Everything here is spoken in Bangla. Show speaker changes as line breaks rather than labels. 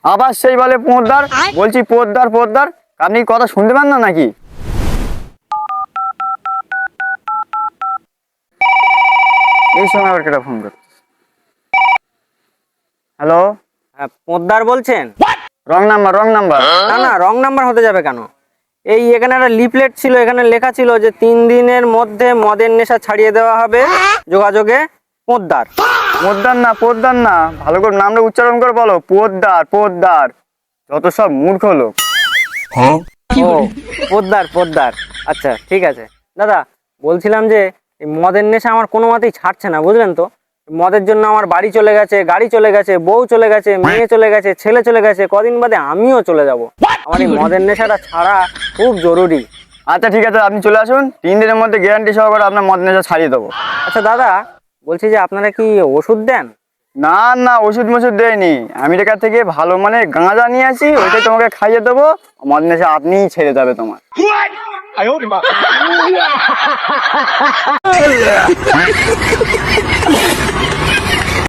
আবার সেই বলে পোদ্দার। বলছি পোদ্দার পোদ্দার, আপনি কথা শুনতে পান না নাকি? এই সময় আবার কেটা ফোন করছে? হ্যালো,
হ্যাঁ, পোদ্দার বলছেন?
Wrong number wrong number.
না না, রং নাম্বার হতে যাবে কেন? এই এখানে একটা লিফলেট ছিল, এখানে লেখা ছিল যে 3 দিনের মধ্যে মদের নেশা ছাড়িয়ে দেওয়া হবে, যোগাযোগে পোদ্দার।
পোদ্দার না পোদ্দার না, ভালো করে নামটা উচ্চারণ করে বলো। পোদ্দার পোদ্দার, যত সব মূর্খ লোক।
ও, পোদ্দার পোদ্দার, আচ্ছা ঠিক আছে। দাদা বলছিলাম যে এই মদের নেশা আমার কোনো মতেই ছাড়ছে না, বুঝলেন তো। মদের জন্য আমার বাড়ি চলে গেছে, গাড়ি চলে গেছে, বউ চলে গেছে, মেয়ে চলে গেছে, ছেলে চলে গেছে, কদিন বাদে আমিও চলে যাব। আমার এই মদের নেশাটা ছাড়া খুব জরুরি।
আচ্ছা ঠিক আছে, আপনি চলে আসুন, 3 দিনের মধ্যে গ্যারান্টি সহকারে আপনার মদ নেশা ছাড়িয়ে দেবো।
আচ্ছা দাদা, বলছি যে আপনারা কি ওষুধ দেন?
না না, ওষুধ মষুধ দেয়নি, আমেরিকা থেকে ভালো মানে গাঁজা নিয়ে আসি, ওইটাই তোমাকে খাইয়ে দেবো, মদ নেশা আপনিই ছেড়ে যাবে তোমার।
哎呦我的妈！